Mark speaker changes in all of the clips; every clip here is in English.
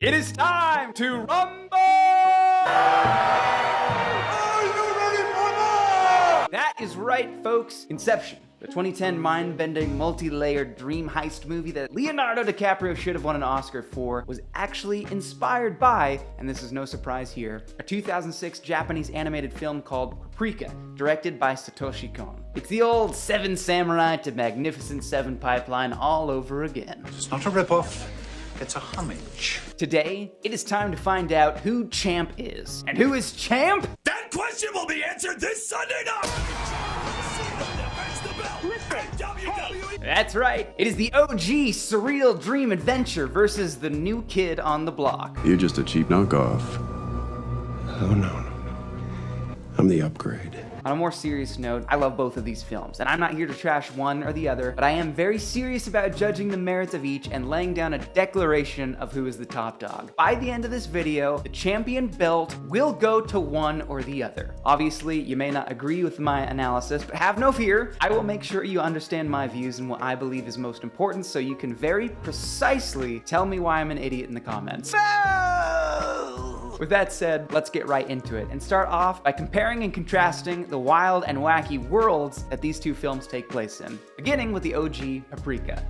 Speaker 1: It is time to rumble!
Speaker 2: Are you ready for that?
Speaker 1: That is right, folks. Inception, the 2010 mind-bending, multi-layered dream heist movie that Leonardo DiCaprio should have won an Oscar for, was actually inspired by, and this is no surprise here, a 2006 Japanese animated film called Paprika, directed by Satoshi Kon. It's the old Seven Samurai to Magnificent Seven pipeline all over again.
Speaker 2: It's not a ripoff. It's a homage.
Speaker 1: Today, it is time to find out who Champ is. And who is Champ?
Speaker 3: That question will be answered this Sunday night!
Speaker 1: That's right. It is the OG surreal dream adventure versus the new kid on the block.
Speaker 4: You're just a cheap knockoff.
Speaker 5: Oh, no. I'm the upgrade.
Speaker 1: On a more serious note, I love both of these films, and I'm not here to trash one or the other, but I am very serious about judging the merits of each and laying down a declaration of who is the top dog. By the end of this video, the champion belt will go to one or the other. Obviously, you may not agree with my analysis, but have no fear. I will make sure you understand my views and what I believe is most important, so you can very precisely tell me why I'm an idiot in the comments. With that said, let's get right into it and start off by comparing and contrasting the wild and wacky worlds that these two films take place in, beginning with the OG Paprika.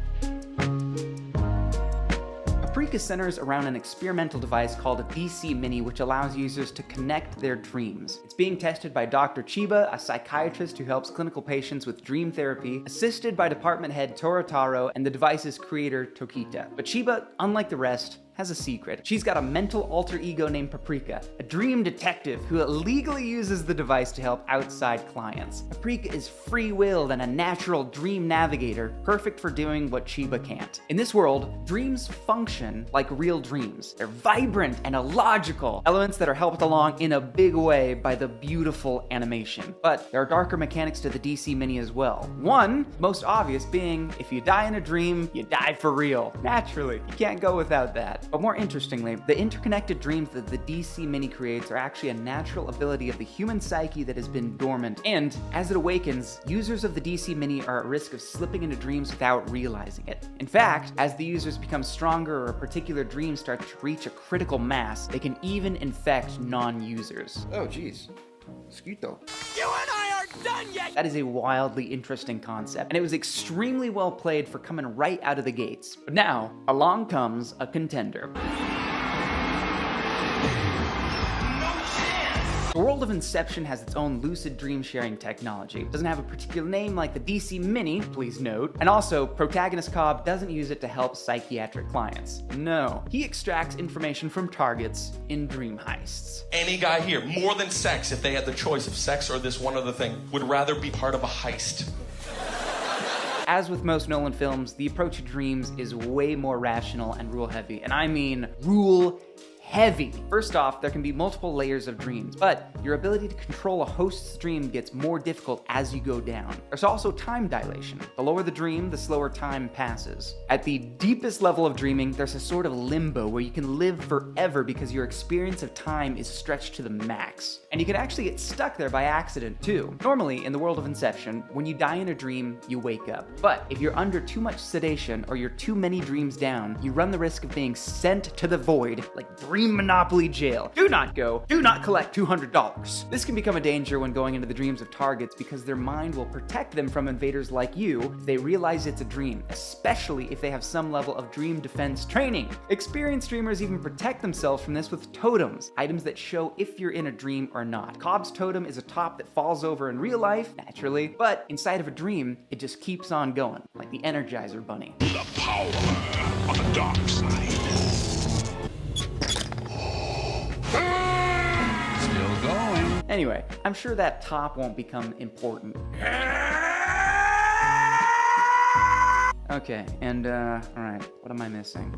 Speaker 1: Paprika centers around an experimental device called a DC Mini, which allows users to connect their dreams. It's being tested by Dr. Chiba, a psychiatrist who helps clinical patients with dream therapy, assisted by department head Torotaro and the device's creator Tokita. But Chiba, unlike the rest, has a secret. She's got a mental alter ego named Paprika, a dream detective who illegally uses the device to help outside clients. Paprika is free-willed and a natural dream navigator, perfect for doing what Chiba can't. In this world, dreams function like real dreams. They're vibrant and illogical, elements that are helped along in a big way by the beautiful animation. But there are darker mechanics to the DC Mini as well. One, most obvious, being if you die in a dream, you die for real. Naturally, you can't go without that. But more interestingly, the interconnected dreams that the DC Mini creates are actually a natural ability of the human psyche that has been dormant. And as it awakens, users of the DC Mini are at risk of slipping into dreams without realizing it. In fact, as the users become stronger or a particular dream starts to reach a critical mass, they can even infect non-users. Oh geez. Mosquito.
Speaker 3: You and I aren't done yet!
Speaker 1: That is a wildly interesting concept, and it was extremely well played for coming right out of the gates. But now, along comes a contender. The world of Inception has its own lucid dream sharing technology. It doesn't have a particular name like the DC Mini, please note. And also, protagonist Cobb doesn't use it to help psychiatric clients. No, he extracts information from targets in dream heists.
Speaker 3: Any guy here, more than sex, if they had the choice of sex or this one other thing, would rather be part of a heist.
Speaker 1: As with most Nolan films, the approach to dreams is way more rational and rule-heavy, and I mean rule heavy. First off, there can be multiple layers of dreams, but your ability to control a host's dream gets more difficult as you go down. There's also time dilation. The lower the dream, the slower time passes. At the deepest level of dreaming, there's a sort of limbo where you can live forever because your experience of time is stretched to the max. And you can actually get stuck there by accident too. Normally, in the world of Inception, when you die in a dream, you wake up. But if you're under too much sedation or you're too many dreams down, you run the risk of being sent to the void like Dream Monopoly jail. Do not go. Do not collect $200. This can become a danger when going into the dreams of targets because their mind will protect them from invaders like you if they realize it's a dream, especially if they have some level of dream defense training. Experienced dreamers even protect themselves from this with totems, items that show if you're in a dream or not. Cobb's totem is a top that falls over in real life, naturally, but inside of a dream, it just keeps on going, like the Energizer Bunny.
Speaker 6: The power of the dark side. Still going.
Speaker 1: Anyway, I'm sure that top won't become important. Okay, and alright, what am I missing?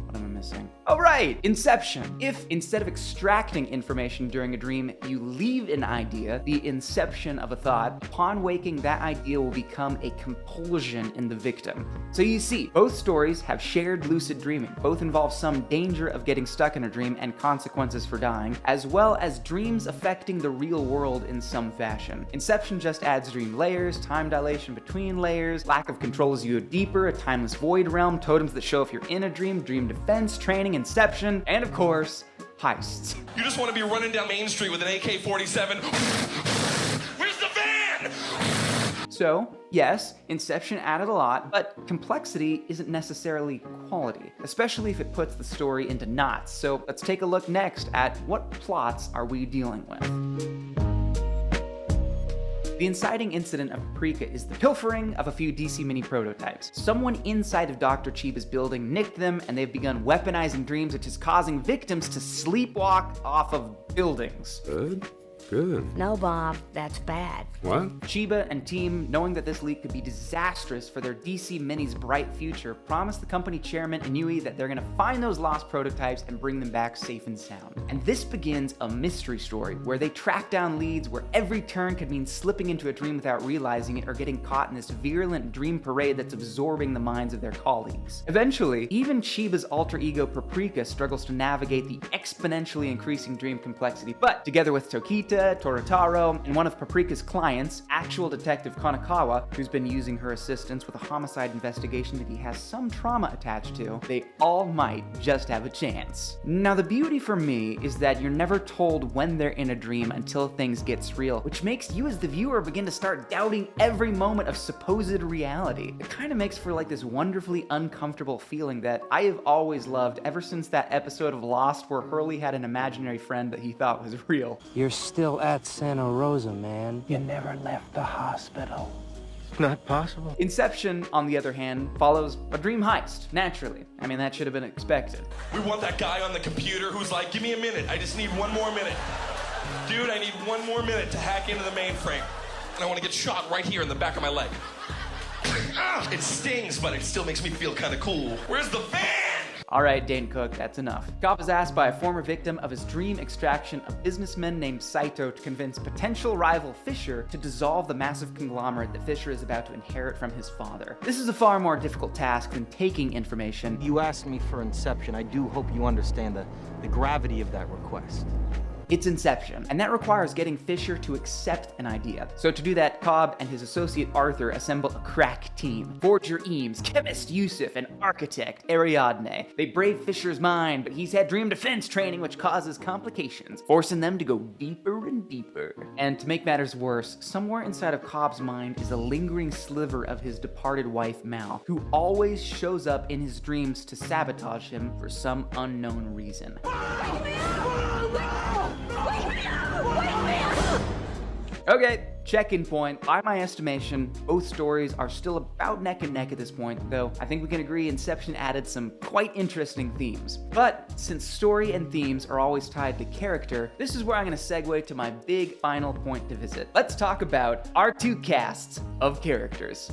Speaker 1: Oh right, Inception. If instead of extracting information during a dream, you leave an idea, the inception of a thought, upon waking that idea will become a compulsion in the victim. So you see, both stories have shared lucid dreaming. Both involve some danger of getting stuck in a dream and consequences for dying, as well as dreams affecting the real world in some fashion. Inception just adds dream layers, time dilation between layers, lack of control as you go deeper, a time timeless void realm, totems that show if you're in a dream, dream defense, training, Inception, and of course, heists.
Speaker 3: You just want to be running down Main Street with an AK-47. Where's the van?
Speaker 1: So, yes, Inception added a lot, but complexity isn't necessarily quality, especially if it puts the story into knots. So let's take a look next at what plots are we dealing with. The inciting incident of Paprika is the pilfering of a few DC Mini prototypes. Someone inside of Dr. Chiba's building nicked them, and they've begun weaponizing dreams, which is causing victims to sleepwalk off of buildings.
Speaker 5: Good. Good.
Speaker 4: No, Bob, that's bad.
Speaker 5: What?
Speaker 1: Chiba and team, knowing that this leak could be disastrous for their DC Mini's bright future, promised the company chairman Inui that they're gonna find those lost prototypes and bring them back safe and sound. And this begins a mystery story where they track down leads where every turn could mean slipping into a dream without realizing it or getting caught in this virulent dream parade that's absorbing the minds of their colleagues. Eventually, even Chiba's alter ego Paprika struggles to navigate the exponentially increasing dream complexity, but together with Tokita, Torotaro, and one of Paprika's clients, actual detective Kanekawa, who's been using her assistance with a homicide investigation that he has some trauma attached to, they all might just have a chance. Now, the beauty for me is that you're never told when they're in a dream until things get surreal, which makes you as the viewer begin to start doubting every moment of supposed reality. It kind of makes for like this wonderfully uncomfortable feeling that I have always loved ever since that episode of Lost where Hurley had an imaginary friend that he thought was real.
Speaker 7: You're still at Santa Rosa, man. You never left the hospital.
Speaker 5: Not possible.
Speaker 1: Inception, on the other hand, follows a dream heist, naturally. I mean, that should have been expected.
Speaker 3: We want that guy on the computer who's like, give me a minute. I just need one more minute. Dude, I need one more minute to hack into the mainframe. And I want to get shot right here in the back of my leg. It stings, but it still makes me feel kind of cool. Where's the van?
Speaker 1: Alright, Dane Cook, that's enough. Cop is asked by a former victim of his dream extraction, a businessman named Saito, to convince potential rival Fisher to dissolve the massive conglomerate that Fisher is about to inherit from his father. This is a far more difficult task than taking information.
Speaker 7: You asked me for Inception. I do hope you understand the gravity of that request.
Speaker 1: It's Inception, and that requires getting Fisher to accept an idea. So to do that, Cobb and his associate Arthur assemble a crack team. Forger Eames, chemist Yusuf, and architect Ariadne. They brave Fisher's mind, but he's had dream defense training which causes complications, forcing them to go deeper and deeper. And to make matters worse, somewhere inside of Cobb's mind is a lingering sliver of his departed wife Mal, who always shows up in his dreams to sabotage him for some unknown reason. Okay, check-in point. By my estimation, both stories are still about neck and neck at this point, though I think we can agree Inception added some quite interesting themes. But since story and themes are always tied to character, this is where I'm going to segue to my big final point to visit. Let's talk about our two casts of characters.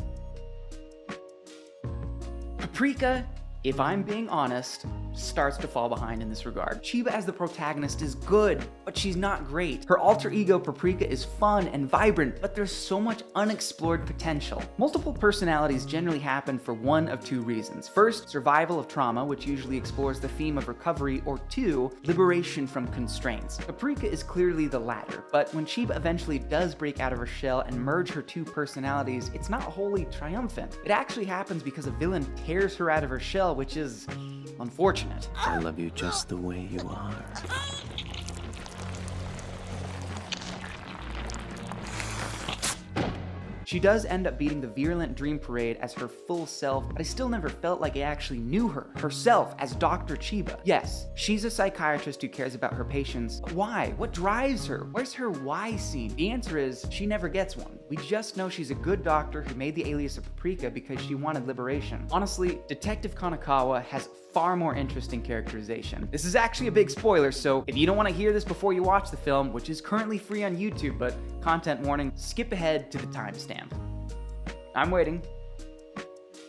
Speaker 1: Paprika, if I'm being honest, starts to fall behind in this regard. Chiba as the protagonist is good, but she's not great. Her alter ego Paprika is fun and vibrant, but there's so much unexplored potential. Multiple personalities generally happen for one of two reasons. First, survival of trauma, which usually explores the theme of recovery, or two, liberation from constraints. Paprika is clearly the latter, but when Chiba eventually does break out of her shell and merge her two personalities, it's not wholly triumphant. It actually happens because a villain tears her out of her shell, which is unfortunate.
Speaker 5: I love you just the way you are.
Speaker 1: She does end up beating the virulent dream parade as her full self, but I still never felt like I actually knew her, herself, as Dr. Chiba. Yes, she's a psychiatrist who cares about her patients, but why? What drives her? Where's her why scene? The answer is, she never gets one. We just know she's a good doctor who made the alias of Paprika because she wanted liberation. Honestly, Detective Kanekawa has far more interesting characterization. This is actually a big spoiler, so if you don't want to hear this before you watch the film, which is currently free on YouTube, but content warning, skip ahead to the timestamp. I'm waiting.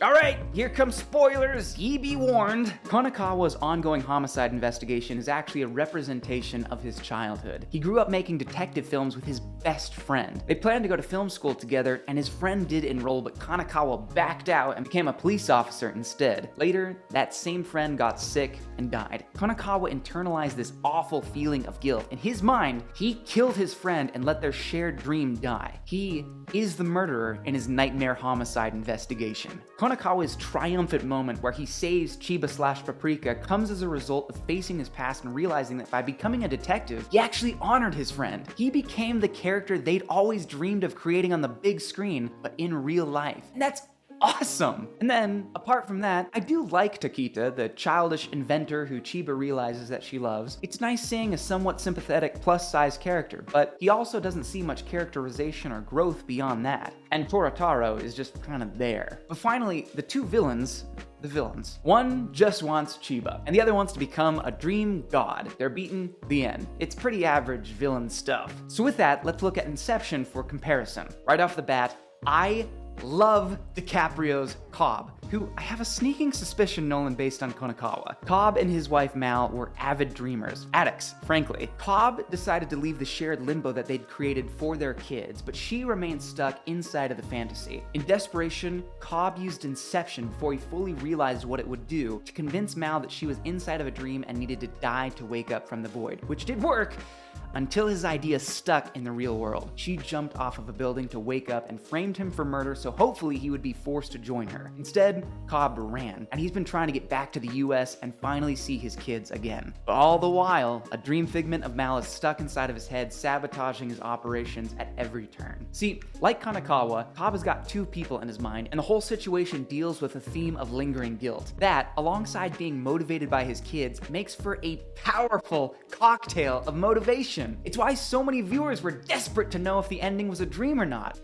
Speaker 1: Alright, here come spoilers, ye be warned. Kanekawa's ongoing homicide investigation is actually a representation of his childhood. He grew up making detective films with his best friend. They planned to go to film school together, and his friend did enroll, but Kanekawa backed out and became a police officer instead. Later, that same friend got sick and died. Kanekawa internalized this awful feeling of guilt. In his mind, he killed his friend and let their shared dream die. He is the murderer in his nightmare homicide investigation. Konakawa's triumphant moment where he saves Chiba/Paprika comes as a result of facing his past and realizing that by becoming a detective, he actually honored his friend. He became the character they'd always dreamed of creating on the big screen, but in real life. And that's awesome! And then, apart from that, I do like Takita, the childish inventor who Chiba realizes that she loves. It's nice seeing a somewhat sympathetic plus-size character, but he also doesn't see much characterization or growth beyond that. And Torataro is just kind of there. But finally, the two villains. One just wants Chiba, and the other wants to become a dream god. They're beaten, the end. It's pretty average villain stuff. So with that, let's look at Inception for comparison. Right off the bat, I love DiCaprio's Cobb, who I have a sneaking suspicion Nolan based on Konakawa. Cobb and his wife Mal were avid dreamers, addicts, frankly. Cobb decided to leave the shared limbo that they'd created for their kids, but she remained stuck inside of the fantasy. In desperation, Cobb used Inception before he fully realized what it would do to convince Mal that she was inside of a dream and needed to die to wake up from the void, which did work, until his idea stuck in the real world. She jumped off of a building to wake up and framed him for murder, so hopefully he would be forced to join her. Instead, Cobb ran, and he's been trying to get back to the US and finally see his kids again. But all the while, a dream figment of Mal is stuck inside of his head, sabotaging his operations at every turn. See, like Konakawa, Cobb has got two people in his mind, and the whole situation deals with a theme of lingering guilt. That, alongside being motivated by his kids, makes for a powerful cocktail of motivation. It's why so many viewers were desperate to know if the ending was a dream or not.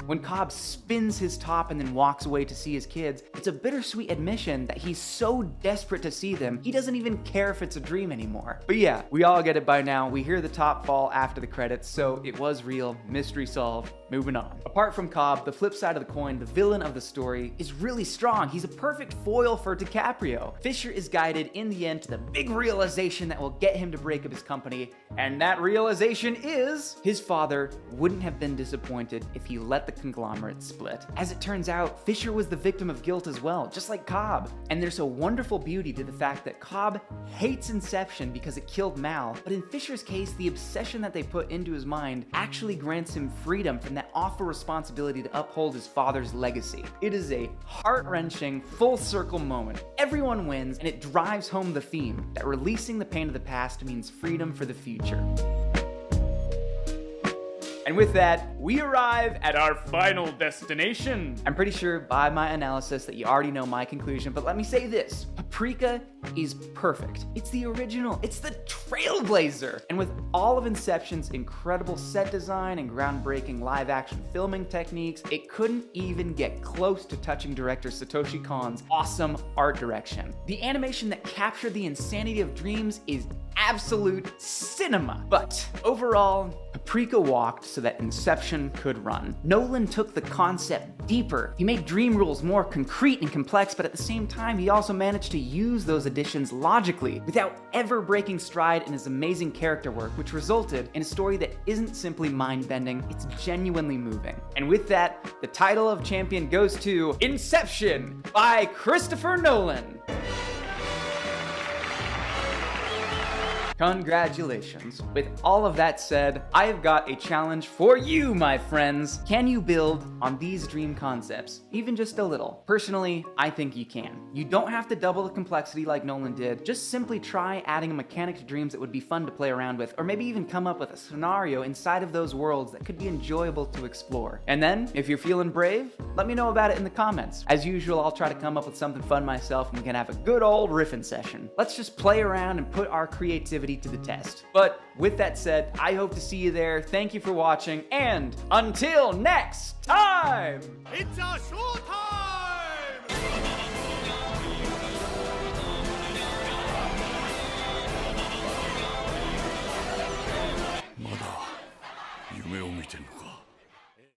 Speaker 1: When Cobb spins his top and then walks away to see his kids, it's a bittersweet admission that he's so desperate to see them, he doesn't even care if it's a dream anymore. But yeah, we all get it by now. We hear the top fall after the credits, so it was real. Mystery solved. Moving on. Apart from Cobb, the flip side of the coin, the villain of the story, is really strong. He's a perfect foil for DiCaprio. Fisher is guided in the end to the big realization that will get him to break up his company, and that realization is his father wouldn't have been disappointed if he let the conglomerate split. As it turns out, Fisher was the victim of guilt as well, just like Cobb. And there's a wonderful beauty to the fact that Cobb hates Inception because it killed Mal, but in Fisher's case, the obsession that they put into his mind actually grants him freedom from that awful responsibility to uphold his father's legacy. It is a heart-wrenching, full-circle moment. Everyone wins, and it drives home the theme that releasing the pain of the past means freedom for the future. And with that, we arrive at our final destination. I'm pretty sure by my analysis that you already know my conclusion, but let me say this. Paprika is perfect. It's the original. It's the trailblazer. And with all of Inception's incredible set design and groundbreaking live-action filming techniques, it couldn't even get close to touching director Satoshi Kon's awesome art direction. The animation that captured the insanity of dreams is absolute cinema. But overall, Paprika walked so that Inception could run. Nolan took the concept deeper. He made dream rules more concrete and complex, but at the same time, he also managed to use those additions logically without ever breaking stride in his amazing character work, which resulted in a story that isn't simply mind-bending, it's genuinely moving. And with that, the title of champion goes to Inception by Christopher Nolan. Congratulations. With all of that said, I have got a challenge for you, my friends. Can you build on these dream concepts? Even just a little. Personally, I think you can. You don't have to double the complexity like Nolan did. Just simply try adding a mechanic to dreams that would be fun to play around with, or maybe even come up with a scenario inside of those worlds that could be enjoyable to explore. And then, if you're feeling brave, let me know about it in the comments. As usual, I'll try to come up with something fun myself and we can have a good old riffing session. Let's just play around and put our creativity to the test. But with that said, I hope to see you there. Thank you for watching, and until next time!
Speaker 2: It's a show time!